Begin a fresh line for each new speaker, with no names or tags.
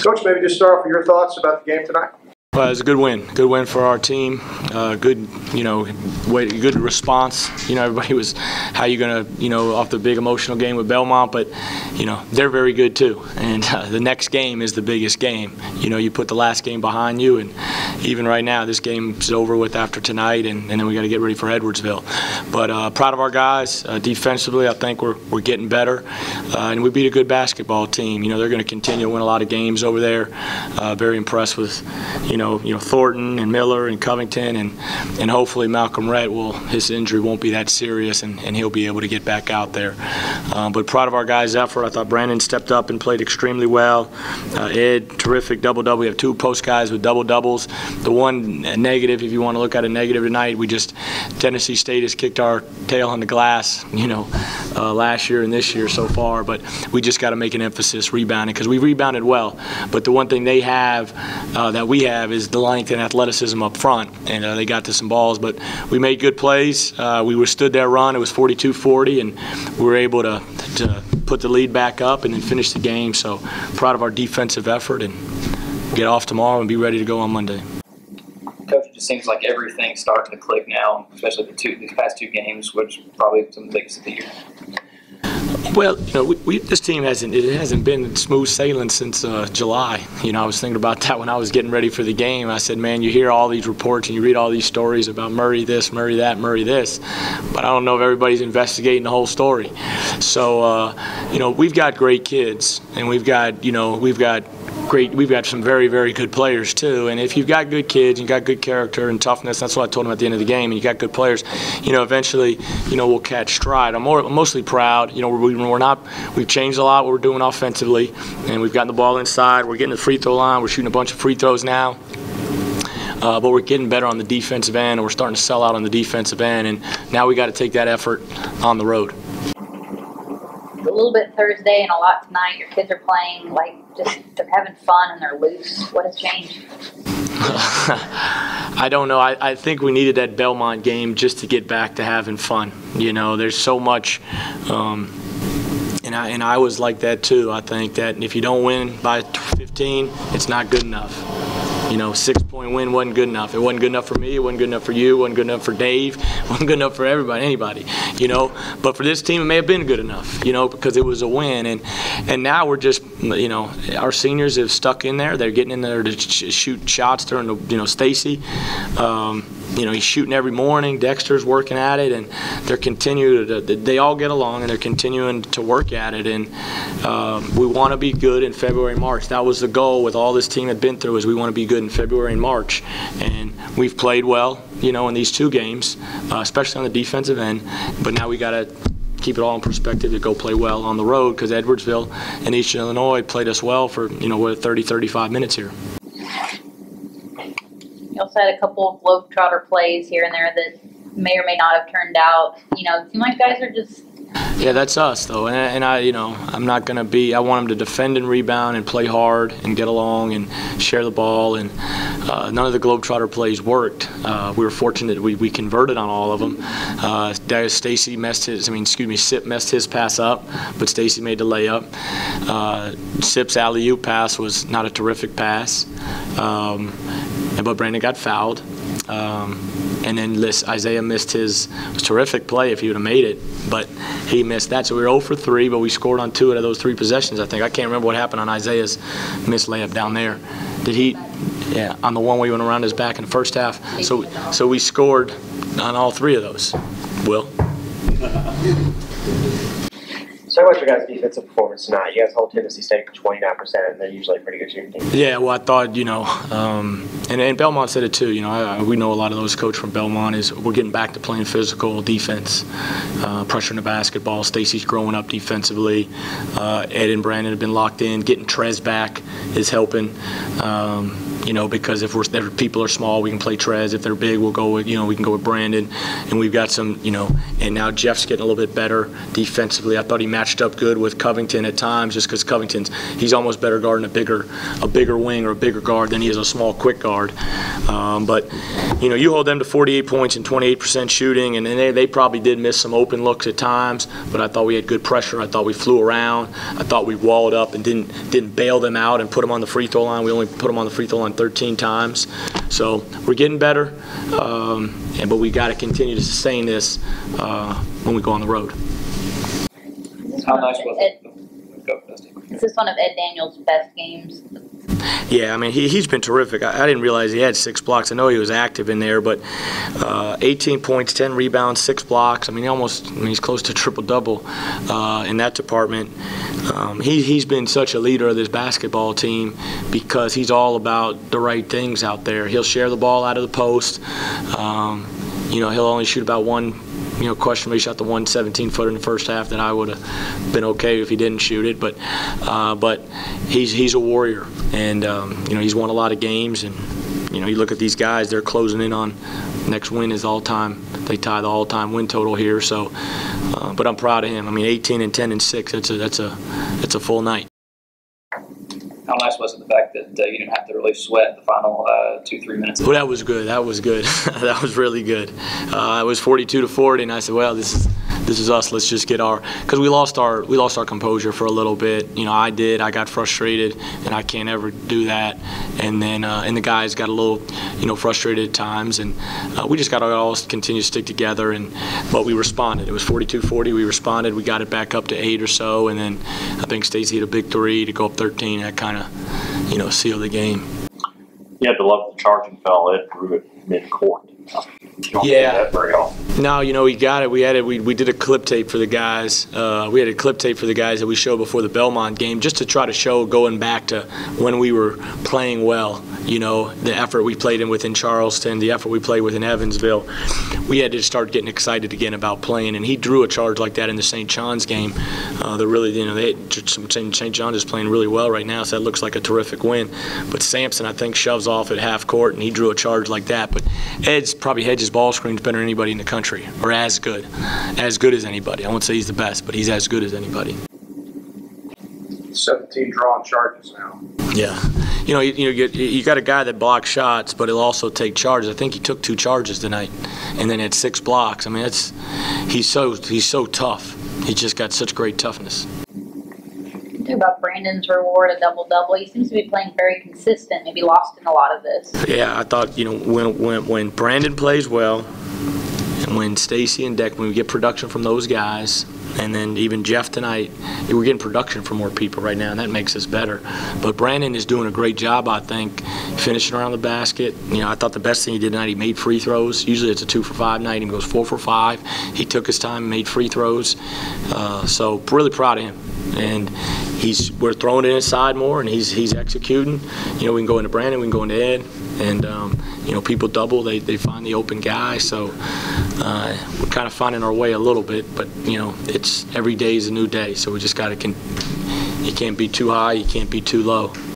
Coach, maybe just start off with your thoughts about the game tonight.
Well, it was a good win for our team. Good response. Everybody was, how you gonna, off the big emotional game with Belmont, but they're very good too. And the next game is the biggest game. You put the last game behind you, and even right now, this game's over with after tonight, and then we got to get ready for Edwardsville. But proud of our guys. Defensively, I think we're getting better, and we beat a good basketball team. They're going to continue to win a lot of games over there. Very impressed with, Thornton and Miller and Covington, and hopefully Malcolm Rhett his injury won't be that serious, and he'll be able to get back out there. But proud of our guys' effort. I thought Brandon stepped up and played extremely well. Ed, terrific double-double. We have 2 post guys with double-doubles. The one negative, if you want to look at a negative tonight, Tennessee State has kicked our tail on the glass, last year and this year so far, but we just got to make an emphasis rebounding, because we rebounded well. But the one thing they have that we have is the length and athleticism up front, and they got to some balls, but we made good plays. We withstood their run. It was 42-40, and we were able to put the lead back up and then finish the game. So proud of our defensive effort, and get off tomorrow and be ready to go on Monday.
Coach, it just seems like everything's starting to click now, especially these past 2 games, which are probably some of the biggest of the year.
Well, this team hasn't been smooth sailing since July. I was thinking about that when I was getting ready for the game. I said, man, you hear all these reports and you read all these stories about Murray this, Murray that, Murray this, but I don't know if everybody's investigating the whole story. So, we've got great kids, and we've got some very, very good players too. And if you've got good kids, you've got good character and toughness, that's what I told them at the end of the game, and you got good players, eventually, we'll catch stride. I'm mostly proud. We've changed a lot what we're doing offensively, and we've gotten the ball inside. We're getting the free throw line. We're shooting a bunch of free throws now. But we're getting better on the defensive end, and we're starting to sell out on the defensive end, and now we got to take that effort on the road.
A little bit Thursday and a lot tonight. Your kids are playing they're having fun and they're loose. What has changed?
I don't know. I think we needed that Belmont game just to get back to having fun. There's so much, and I was like that too. I think that if you don't win by 15, it's not good enough. 6-point win wasn't good enough. It wasn't good enough for me. It wasn't good enough for you. It wasn't good enough for Dave. It wasn't good enough for anybody. But for this team, it may have been good enough. Because it was a win. And now we're just, our seniors have stuck in there. They're getting in there to shoot shots during the, Stacy. He's shooting every morning. Dexter's working at it, and they all get along, and they're continuing to work at it. And we want to be good in February and March. That was the goal with all this team had been through, is we want to be good in February and March. And we've played well, in these 2 games, especially on the defensive end. But now we got to keep it all in perspective to go play well on the road, because Edwardsville and Eastern Illinois played us well for, 30, 35 minutes here.
You also had a couple of Globetrotter plays here and there that may or may not have turned out. It seems like guys are just...
Yeah, that's us though, and I'm not going to be. I want them to defend and rebound and play hard and get along and share the ball. And none of the Globetrotter plays worked. We were fortunate we converted on all of them. Stacy Sip messed his pass up, but Stacy made the layup. Sip's alley-oop pass was not a terrific pass, but Brandon got fouled. And then Isaiah missed his terrific play if he would have made it, but he missed that. So we were 0 for 3, but we scored on 2 out of those 3 possessions, I think. I can't remember what happened on Isaiah's missed layup down there. Did he? Yeah, on the one where he went around his back in the first half. So we scored on all 3 of those. Will?
So how about your guys' defensive performance tonight? You guys hold Tennessee State for 29%, and they're usually a pretty good shooting team.
Yeah, well, I thought, and Belmont said it too. We know a lot of those coaches from Belmont is we're getting back to playing physical defense, pressuring the basketball. Stacy's growing up defensively. Ed and Brandon have been locked in. Getting Trez back is helping. Because if people are small, we can play Trez. If they're big, we'll go with, we can go with Brandon. And we've got some, and now Jeff's getting a little bit better defensively. I thought he matched up good with Covington at times, just because he's almost better guarding a bigger wing or a bigger guard than he is a small, quick guard. But you hold them to 48 points and 28% shooting, and they probably did miss some open looks. looks at times, but I thought we had good pressure. I thought we flew around. I thought we walled up and didn't bail them out and put them on the free throw line. We only put them on the free throw line 13 times. So we're getting better, but we got to continue to sustain this when we go on the road.
How nice was it? Go, Dusty.
Is this one of Ed Daniels' best games?
Yeah, I mean, he's been terrific. I didn't realize he had 6 blocks. I know he was active in there, but 18 points, 10 rebounds, 6 blocks. I mean, he's close to triple-double in that department. He's been such a leader of this basketball team because he's all about the right things out there. He'll share the ball out of the post. He'll only shoot about one. Questionably shot the 117-footer in the first half that I would have been okay if he didn't shoot it. But he's a warrior, and he's won a lot of games. And you look at these guys; they're closing in on next win is all-time. They tie the all-time win total here. So, but I'm proud of him. I mean, 18 and 10 and 6. That's a full night.
How nice was it the fact that you didn't have to really sweat the final 2-3 minutes?
Well, that was good. That was good. That was really good. It was 42-40, and I said, well, this is us. Let's just get because we lost our composure for a little bit. I did. I got frustrated, and I can't ever do that. And then the guys got a little frustrated at times, and we just got to all continue to stick together. But we responded. It was 42-40. We responded. We got it back up to 8 or so, and then I think Stacey hit a big 3 to go up 13. That kind of seal the game.
You had to love the charging foul Ed drew at mid-court. You don't
Yeah.
do that very often.
No, we got it. We did a clip tape for the guys. We had a clip tape for the guys that we showed before the Belmont game, just to try to show going back to when we were playing well. The effort we played in Charleston, the effort we played with in Evansville. We had to start getting excited again about playing, and he drew a charge like that in the St. John's game. St. John's is playing really well right now, so that looks like a terrific win. But Sampson, I think, shoves off at half court, and he drew a charge like that. But Ed's probably hedges ball screens better than anybody in the country, or as good as anybody. I won't say he's the best, but he's as good as anybody.
17 drawn charges now.
Yeah, you got a guy that blocks shots, but he'll also take charges. I think he took 2 charges tonight, and then had 6 blocks. I mean, he's so tough. He just got such great toughness.
Talk about Brandon's reward, a double-double. He seems to be playing very consistent, maybe lost in a lot of this.
Yeah, I thought, when Brandon plays well, and when Stacey and Deck, when we get production from those guys, and then even Jeff tonight, we're getting production from more people right now, and that makes us better. But Brandon is doing a great job, I think, finishing around the basket. I thought the best thing he did tonight, he made free throws. Usually it's a 2-for-5 night. He goes 4 for 5. He took his time and made free throws. So really proud of him. And we're throwing it inside more, and he's executing. We can go into Brandon, we can go into Ed, and people double, they find the open guy. So we're kind of finding our way a little bit, but it's every day is a new day. So we just got to. You can't be too high, you can't be too low.